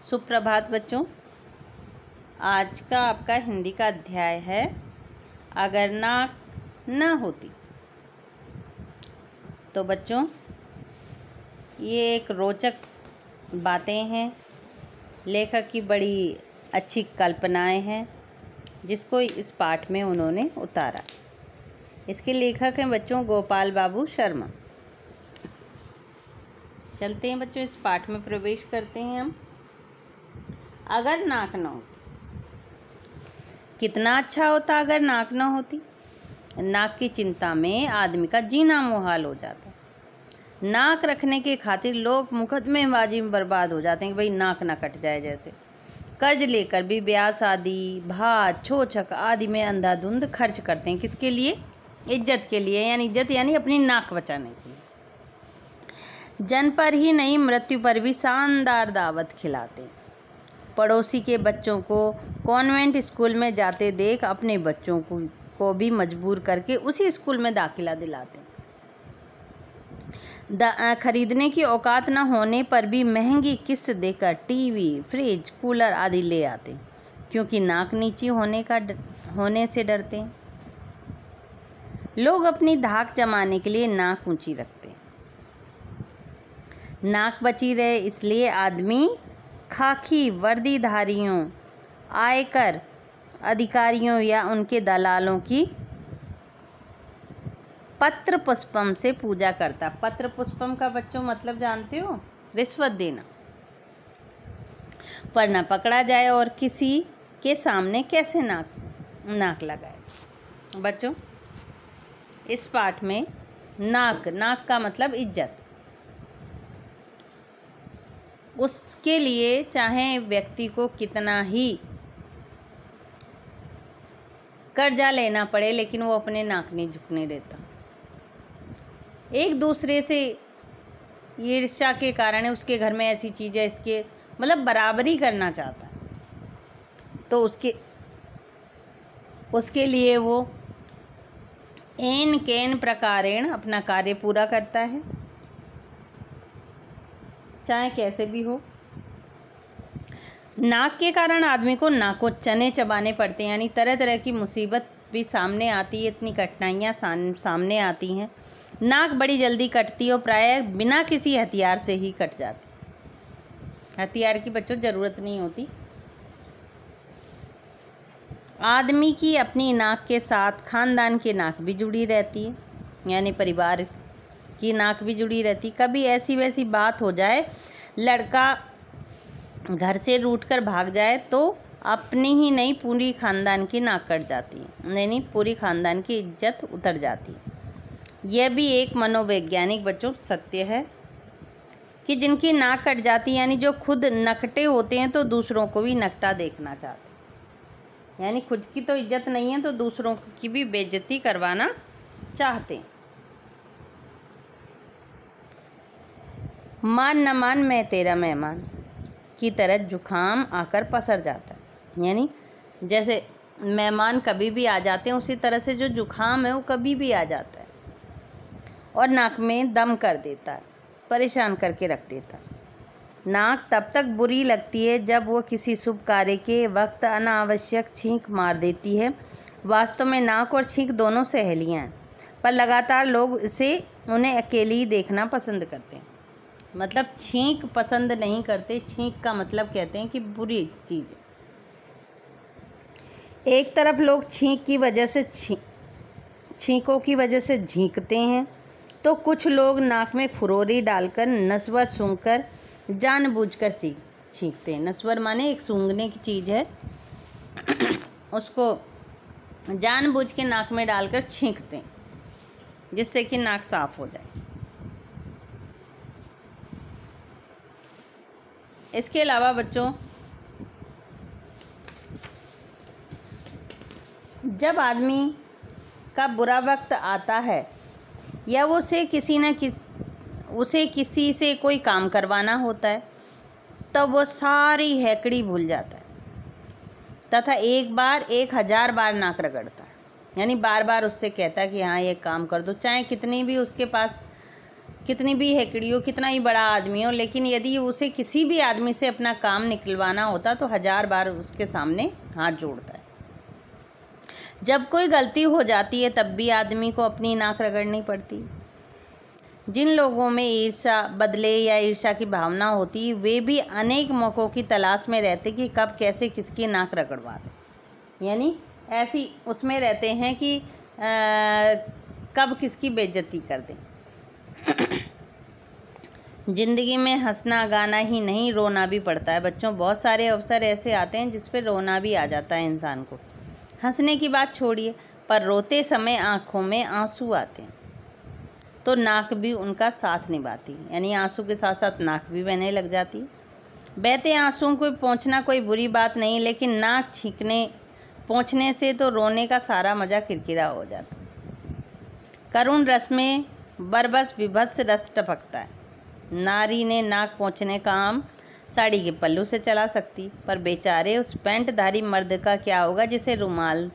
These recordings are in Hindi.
सुप्रभात बच्चों। आज का आपका हिंदी का अध्याय है अगर नाक न होती। तो बच्चों ये एक रोचक बातें हैं, लेखक की बड़ी अच्छी कल्पनाएं हैं जिसको इस पाठ में उन्होंने उतारा। इसके लेखक हैं बच्चों गोपाल बाबू शर्मा। चलते हैं बच्चों, इस पाठ में प्रवेश करते हैं हम। अगर नाक न होती, कितना अच्छा होता अगर नाक न होती। नाक की चिंता में आदमी का जीना मुहाल हो जाता। नाक रखने के खातिर लोग मुकदमेबाजी में बर्बाद हो जाते हैं कि भाई नाक ना कट जाए। जैसे कर्ज लेकर भी ब्याह शादी, भात, छोछक आदि में अंधाधुंध खर्च करते हैं। किसके लिए? इज्जत के लिए, यानी इज्जत यानी अपनी नाक बचाने के लिए। जन पर ही नहीं, मृत्यु पर भी शानदार दावत खिलाते हैं। पड़ोसी के बच्चों को कॉन्वेंट स्कूल में जाते देख अपने बच्चों को भी मजबूर करके उसी स्कूल में दाखिला दिलाते हैं। खरीदने की औकात न होने पर भी महंगी किस्त देकर टीवी, फ्रिज, कूलर आदि ले आते हैं, क्योंकि नाक नीची होने से डरते हैं। लोग अपनी धाक जमाने के लिए नाक ऊंची रखते हैं। नाक बची रहे इसलिए आदमी खाकी वर्दीधारियों, आयकर अधिकारियों या उनके दलालों की पत्र पुष्पम से पूजा करता। पत्र पुष्पम का बच्चों मतलब जानते हो? रिश्वत देना। पर न पकड़ा जाए और किसी के सामने कैसे नाक लगाए। बच्चों इस पाठ में नाक का मतलब इज्जत। उसके लिए चाहे व्यक्ति को कितना ही कर्जा लेना पड़े, लेकिन वो अपने नाक नहीं झुकने देता। एक दूसरे से ईर्ष्या के कारण उसके घर में ऐसी चीज़ है, इसके मतलब बराबरी करना चाहता है, तो उसके लिए वो एन केन प्रकारेण अपना कार्य पूरा करता है, चाहे कैसे भी हो। नाक के कारण आदमी को नाको चने चबाने पड़ते हैं, यानी तरह तरह की मुसीबत भी सामने आती है, इतनी कठिनाइयाँ सामने आती हैं। नाक बड़ी जल्दी कटती है और प्रायः बिना किसी हथियार से ही कट जाती। हथियार की बच्चों ज़रूरत नहीं होती। आदमी की अपनी नाक के साथ खानदान की नाक भी जुड़ी रहती है, यानी परिवार की नाक भी जुड़ी रहती। कभी ऐसी वैसी बात हो जाए, लड़का घर से रूठकर भाग जाए, तो अपनी ही नहीं पूरी खानदान की नाक कट जाती है, नहीं पूरी खानदान की इज्जत उतर जाती है। यह भी एक मनोवैज्ञानिक बच्चों सत्य है कि जिनकी नाक कट जाती है, यानी जो खुद नकटे होते हैं, तो दूसरों को भी नकटा देखना चाहते हैं, यानी खुद की तो इज्जत नहीं है तो दूसरों की भी बेइज्जती करवाना चाहते हैं। मान न मान मैं तेरा मेहमान की तरह जुखाम आकर पसर जाता है, यानी जैसे मेहमान कभी भी आ जाते हैं, उसी तरह से जो जुखाम है वो कभी भी आ जाता है और नाक में दम कर देता है, परेशान करके रख देता है। नाक तब तक बुरी लगती है जब वो किसी शुभ कार्य के वक्त अनावश्यक छींक मार देती है। वास्तव में नाक और छींक दोनों सहेलियाँ हैं, पर लगातार लोग उन्हें अकेली ही देखना पसंद करते हैं। मतलब छींक पसंद नहीं करते। छींक का मतलब कहते हैं कि बुरी चीज़। एक तरफ लोग छींक की वजह से छींकों की वजह से झींकते हैं, तो कुछ लोग नाक में फुरोरी डालकर नस्वर सूंघकर जानबूझकर छींकते हैं। नस्वर माने एक सूंघने की चीज़ है, उसको जानबूझ के नाक में डालकर छींकते हैं, जिससे कि नाक साफ हो जाए। इसके अलावा बच्चों जब आदमी का बुरा वक्त आता है या उसे किसी से कोई काम करवाना होता है, तब वो सारी हैकड़ी भूल जाता है तथा एक बार 1000 बार नाक रगड़ता है, यानी बार बार उससे कहता है कि हाँ ये काम कर दो, चाहे कितनी भी हेकड़ी हो, कितना ही बड़ा आदमी हो, लेकिन यदि उसे किसी भी आदमी से अपना काम निकलवाना होता तो 1000 बार उसके सामने हाथ जोड़ता है। जब कोई गलती हो जाती है तब भी आदमी को अपनी नाक रगड़नी पड़ती। जिन लोगों में ईर्ष्या, बदले या ईर्ष्या की भावना होती, वे भी अनेक मौक़ों की तलाश में रहते कि कब कैसे किसकी नाक रगड़वा दें। यानी ऐसी उसमें रहते हैं कि कब किसकी बेइज्जती कर दें। ज़िंदगी में हंसना गाना ही नहीं, रोना भी पड़ता है बच्चों। बहुत सारे अवसर ऐसे आते हैं जिस पे रोना भी आ जाता है इंसान को। हंसने की बात छोड़िए, पर रोते समय आँखों में आंसू आते हैं तो नाक भी उनका साथ निभाती है। यानी आंसू के साथ साथ नाक भी बहने लग जाती है। बहते आंसुओं को पोंछना कोई बुरी बात नहीं, लेकिन नाक छींकने पोंछने से तो रोने का सारा मज़ा किरकिरा हो जाता है। करुण रस में बरबस विभत्स रस टपकता है। नारी ने नाक पोंछने का काम साड़ी के पल्लू से चला सकती, पर बेचारे उस पैंटधारी मर्द का क्या होगा जिसे रुमाल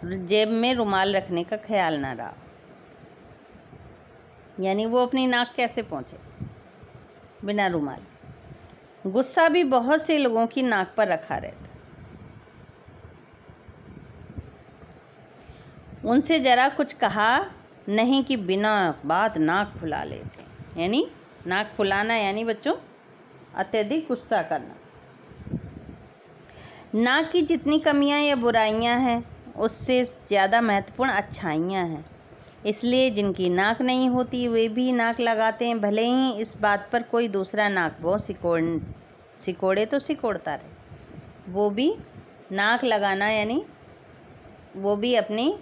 जेब में रुमाल रखने का ख्याल ना रहा। यानी वो अपनी नाक कैसे पोंछे बिना रुमाल। गुस्सा भी बहुत से लोगों की नाक पर रखा रहता है। उनसे जरा कुछ कहा नहीं कि बिना बात नाक फुला लेते। यानी नाक फुलाना यानी बच्चों अत्यधिक गुस्सा करना। नाक की जितनी कमियां या बुराइयां हैं उससे ज़्यादा महत्वपूर्ण अच्छाइयां हैं। इसलिए जिनकी नाक नहीं होती वे भी नाक लगाते हैं, भले ही इस बात पर कोई दूसरा नाक वो सिकोड़े तो सिकोड़ता रहे। वो भी नाक लगाना यानी वो भी अपनी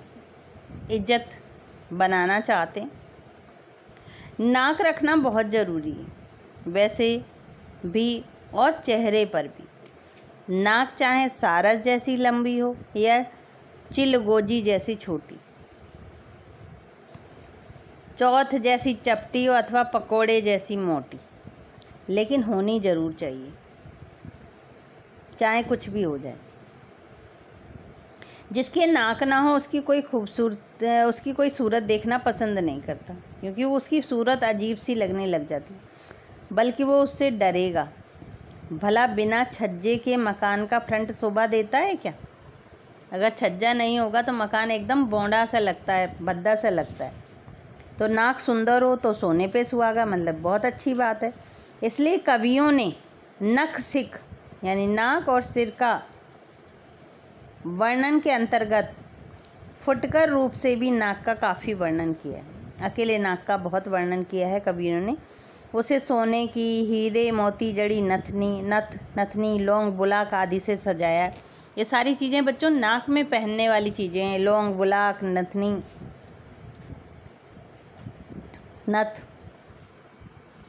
इज्जत बनाना चाहते हैं। नाक रखना बहुत ज़रूरी है वैसे भी, और चेहरे पर भी। नाक चाहे सारस जैसी लंबी हो या चिलगोजी जैसी छोटी, चौथ जैसी चपटी हो अथवा पकोड़े जैसी मोटी, लेकिन होनी ज़रूर चाहिए, चाहे कुछ भी हो जाए। जिसके नाक ना हो उसकी कोई सूरत देखना पसंद नहीं करता, क्योंकि वो उसकी सूरत अजीब सी लगने लग जाती, बल्कि वो उससे डरेगा। भला बिना छज्जे के मकान का फ्रंट शोभा देता है क्या? अगर छज्जा नहीं होगा तो मकान एकदम बौंडा सा लगता है, भद्दा सा लगता है। तो नाक सुंदर हो तो सोने पे सुहागा, मतलब बहुत अच्छी बात है। इसलिए कवियों ने नख सिख यानी नाक और सिर का वर्णन के अंतर्गत फुटकर रूप से भी नाक का काफ़ी वर्णन किया है। अकेले नाक का बहुत वर्णन किया है कवियों ने। उसे सोने की, हीरे मोती जड़ी नथनी लौंग बुलाक आदि से सजाया है। ये सारी चीज़ें बच्चों नाक में पहनने वाली चीज़ें हैं। लौंग, बुलाक, नथनी, नथ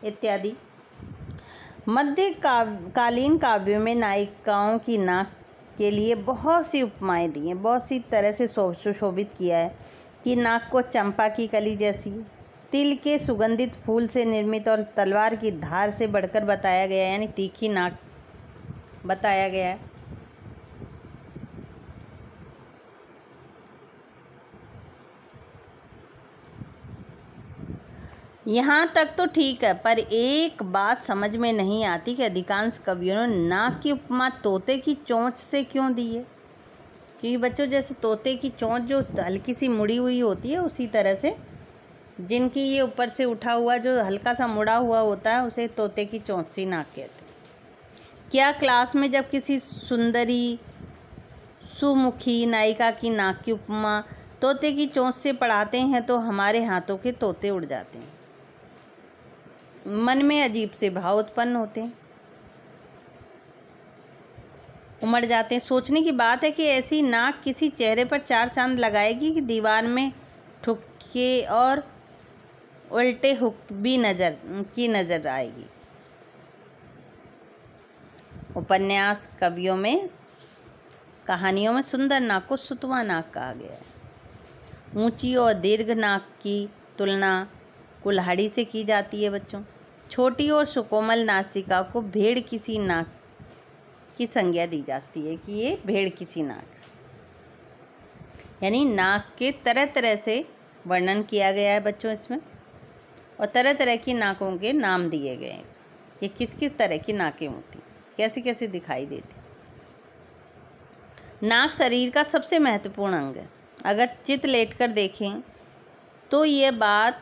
इत्यादि। मध्यकालीन काव्यों में नायिकाओं की नाक के लिए बहुत सी उपमाएँ दी हैं, बहुत सी तरह से सुशोभित किया है कि नाक को चंपा की कली जैसी, तिल के सुगंधित फूल से निर्मित और तलवार की धार से बढ़कर बताया गया है, यानी तीखी नाक बताया गया है। यहाँ तक तो ठीक है, पर एक बात समझ में नहीं आती कि अधिकांश कवियों ने नाक की उपमा तोते की चोंच से क्यों दी है। क्योंकि बच्चों जैसे तोते की चोंच जो हल्की सी मुड़ी हुई होती है, उसी तरह से जिनकी ये ऊपर से उठा हुआ जो हल्का सा मुड़ा हुआ होता है उसे तोते की चोंच सी नाक कहते हैं। क्या क्लास में जब किसी सुंदरी सुमुखी नायिका की नाक की उपमा तोते की चोंच से पढ़ाते हैं तो हमारे हाथों के तोते उड़ जाते हैं, मन में अजीब से भाव उत्पन्न होते हैं, उमड़ जाते हैं। सोचने की बात है कि ऐसी नाक किसी चेहरे पर 4 चांद लगाएगी कि दीवार में ठुके और उल्टे हुक भी नज़र आएगी। उपन्यास कवियों में कहानियों में सुंदर नाक को सुतवा नाक कहा गया है। ऊंची और दीर्घ नाक की तुलना कुल्हाड़ी से की जाती है बच्चों। छोटी और सुकोमल नासिका को भेड़ किसी नाक की संज्ञा दी जाती है कि ये भेड़ किसी नाक, यानी नाक के तरह तरह से वर्णन किया गया है बच्चों इसमें। और तरह तरह की नाकों के नाम दिए गए हैं कि किस किस तरह की नाकें होती, कैसी कैसी दिखाई देती। नाक शरीर का सबसे महत्वपूर्ण अंग है। अगर चित लेटकर देखें तो ये बात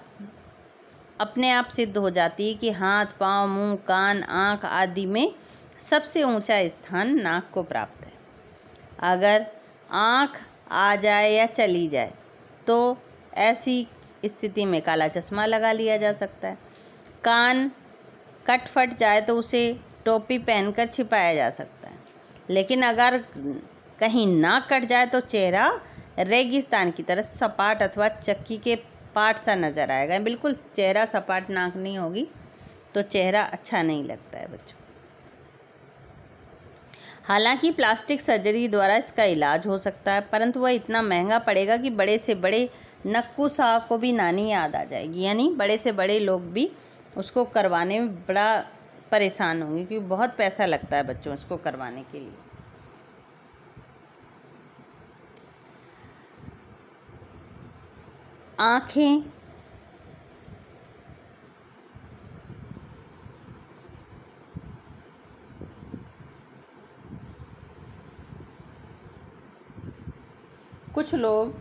अपने आप सिद्ध हो जाती है कि हाथ, पाँव, मुंह, कान, आँख आदि में सबसे ऊंचा स्थान नाक को प्राप्त है। अगर आँख आ जाए या चली जाए तो ऐसी स्थिति में काला चश्मा लगा लिया जा सकता है। कान कट फट जाए तो उसे टोपी पहनकर छिपाया जा सकता है। लेकिन अगर कहीं नाक कट जाए तो चेहरा रेगिस्तान की तरह सपाट अथवा चक्की के पाट सा नज़र आएगा। बिल्कुल चेहरा सपाट नाक नहीं होगी तो चेहरा अच्छा नहीं लगता है बच्चों। हालांकि प्लास्टिक सर्जरी द्वारा इसका इलाज हो सकता है, परंतु वह इतना महंगा पड़ेगा कि बड़े से बड़े नक्कू साहब को भी नानी याद आ जाएगी। यानी बड़े से बड़े लोग भी उसको करवाने में बड़ा परेशान होंगे, क्योंकि बहुत पैसा लगता है बच्चों इसको करवाने के लिए। आँखें कुछ लोग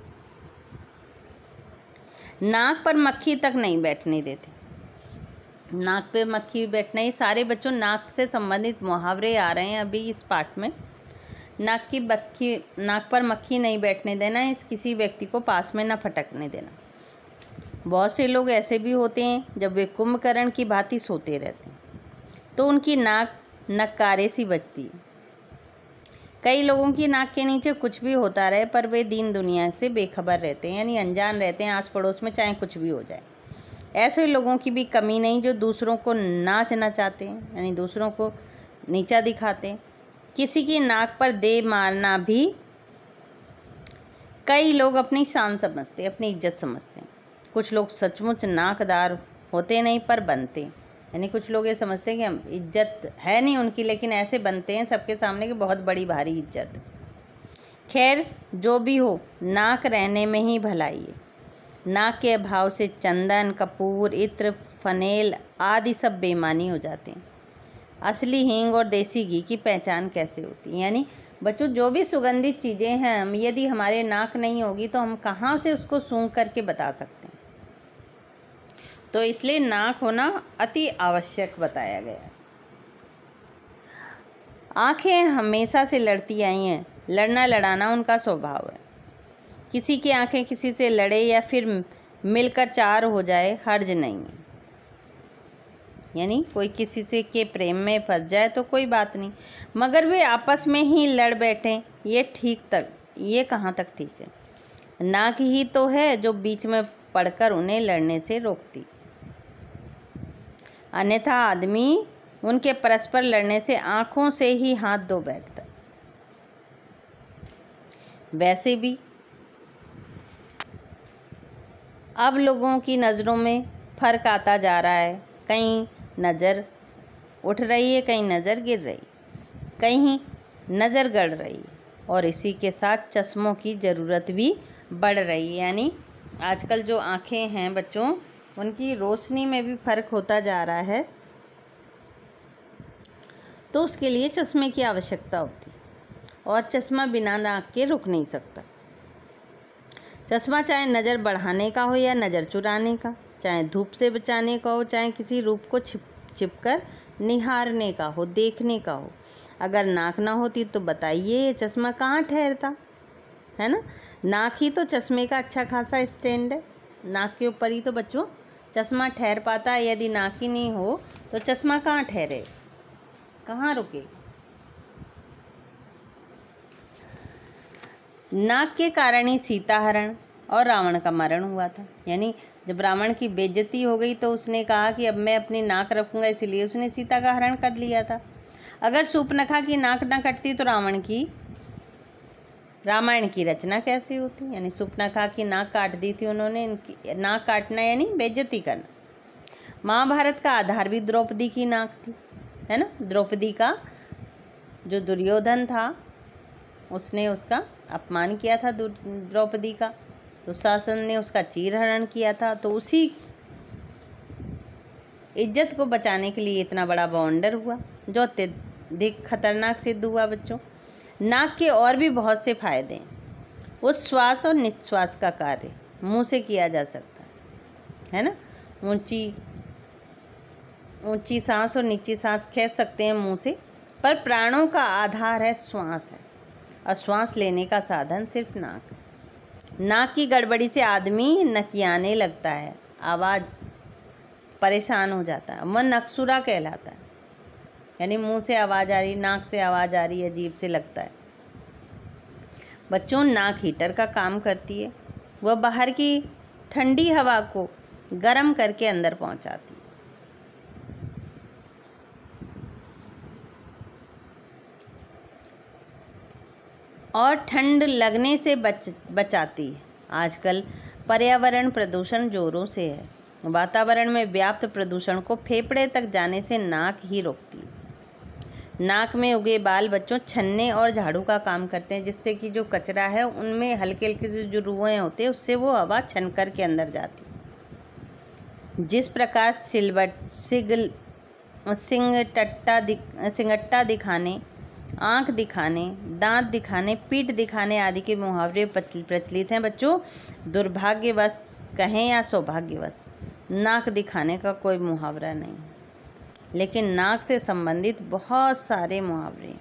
नाक पर मक्खी तक नहीं बैठने देते। नाक पे मक्खी बैठना, ये सारे बच्चों नाक से संबंधित मुहावरे आ रहे हैं अभी इस पाठ में। नाक पर मक्खी नहीं बैठने देना, इस किसी व्यक्ति को पास में न फटकने देना। बहुत से लोग ऐसे भी होते हैं जब वे कुंभकर्ण की भांति सोते रहते हैं तो उनकी नाक नक्कारे सी बजती है। कई लोगों की नाक के नीचे कुछ भी होता रहे पर वे दीन दुनिया से बेखबर रहते हैं, यानी अनजान रहते हैं आस पड़ोस में, चाहे कुछ भी हो जाए। ऐसे लोगों की भी कमी नहीं जो दूसरों को नाच नचाते हैं, यानी दूसरों को नीचा दिखाते हैं। किसी की नाक पर दे मारना भी कई लोग अपनी शान समझते हैं, अपनी इज्जत समझते हैं। कुछ लोग सचमुच नाकदार होते नहीं पर बनते हैं, यानी कुछ लोग ये समझते हैं कि हम इज्जत है नहीं उनकी, लेकिन ऐसे बनते हैं सबके सामने कि बहुत बड़ी भारी इज्जत। खैर जो भी हो, नाक रहने में ही भलाई है। नाक के अभाव से चंदन, कपूर, इत्र, फनेल आदि सब बेमानी हो जाते हैं। असली हींग और देसी घी की पहचान कैसे होती है? यानी बच्चों जो भी सुगंधित चीज़ें हैं, हम यदि हमारे नाक नहीं होगी तो हम कहाँ से उसको सूंघ करके बता सकते हैं? तो इसलिए नाक होना अति आवश्यक बताया गया है। आँखें हमेशा से लड़ती आई हैं, लड़ना लड़ाना उनका स्वभाव है। किसी की आँखें किसी से लड़े या फिर मिलकर चार हो जाए हर्ज नहीं है। यानी कोई किसी से के प्रेम में फंस जाए तो कोई बात नहीं, मगर वे आपस में ही लड़ बैठें, ये कहाँ तक ठीक है? नाक ही तो है जो बीच में पड़कर उन्हें लड़ने से रोकती, अन्यथा आदमी उनके परस्पर लड़ने से आँखों से ही हाथ धो बैठता। वैसे भी अब लोगों की नज़रों में फ़र्क आता जा रहा है। कहीं नज़र उठ रही है, कहीं नज़र गिर रही, कहीं नज़र गड़ रही है, और इसी के साथ चश्मों की ज़रूरत भी बढ़ रही है। यानी आजकल जो आँखें हैं बच्चों, उनकी रोशनी में भी फ़र्क होता जा रहा है, तो उसके लिए चश्मे की आवश्यकता होती है, और चश्मा बिना नाक के रुक नहीं सकता। चश्मा चाहे नज़र बढ़ाने का हो या नज़र चुराने का, चाहे धूप से बचाने का हो, चाहे किसी रूप को छिपकर निहारने का हो, देखने का हो। अगर नाक ना होती तो बताइए ये चश्मा कहाँ ठहरता, है ना? नाक ही तो चश्मे का अच्छा खासा स्टैंड है। नाक के ऊपर ही तो बच्चों चश्मा ठहर पाता है। यदि नाक ही नहीं हो तो चश्मा कहाँ ठहरे, कहाँ रुके? नाक के कारण ही सीता हरण और रावण का मरण हुआ था। यानी जब रावण की बेइज्जती हो गई तो उसने कहा कि अब मैं अपनी नाक रखूँगा, इसलिए उसने सीता का हरण कर लिया था। अगर शूर्पणखा की नाक ना कटती तो रामायण की रचना कैसे होती? यानी शूर्पणखा की नाक काट दी थी उन्होंने। इनकी नाक काटना यानी बेइज्जती करना। महाभारत का आधार भी द्रौपदी की नाक थी, है ना? द्रौपदी का जो दुर्योधन था उसने उसका अपमान किया था द्रौपदी का, तो शासन ने उसका चीरहरण किया था। तो उसी इज्जत को बचाने के लिए इतना बड़ा बाउंडर हुआ जो अत्यधिक खतरनाक सिद्ध हुआ बच्चों। नाक के और भी बहुत से फायदे हैं। उच्छ्वास और निश्वास का कार्य मुंह से किया जा सकता है ना। ऊंची सांस और नीची सांस खींच सकते हैं मुंह से, पर प्राणों का आधार है श्वास है, और श्वास लेने का साधन सिर्फ नाक है। नाक की गड़बड़ी से आदमी नकियाने लगता है, आवाज़ परेशान हो जाता है, वह नकसुरा कहलाता है। यानी मुंह से आवाज़ आ रही, नाक से आवाज़ आ रही, अजीब से लगता है। बच्चों, नाक हीटर का काम करती है। वह बाहर की ठंडी हवा को गर्म करके अंदर पहुंचाती है। और ठंड लगने से बचाती है। आजकल पर्यावरण प्रदूषण जोरों से है। वातावरण में व्याप्त प्रदूषण को फेफड़े तक जाने से नाक ही रोकती है। नाक में उगे बाल बच्चों छन्ने और झाड़ू का काम करते हैं, जिससे कि जो कचरा है उनमें हल्के हल्के से जो रुएं होते हैं उससे वो हवा छन कर के अंदर जाती है। जिस प्रकार सिंगट्टा दिखाने, आँख दिखाने, दांत दिखाने, पीठ दिखाने आदि के मुहावरे प्रचलित हैं बच्चों, दुर्भाग्यवश कहें या सौभाग्यवश नाक दिखाने का कोई मुहावरा नहीं, लेकिन नाक से संबंधित बहुत सारे मुहावरे।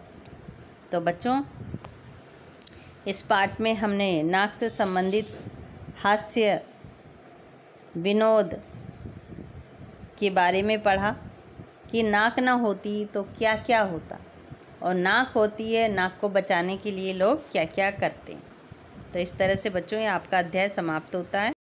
तो बच्चों, इस पाठ में हमने नाक से संबंधित हास्य विनोद के बारे में पढ़ा कि नाक ना होती तो क्या क्या होता, और नाक होती है, नाक को बचाने के लिए लोग क्या क्या करते हैं। तो इस तरह से बच्चों ये आपका अध्याय समाप्त होता है।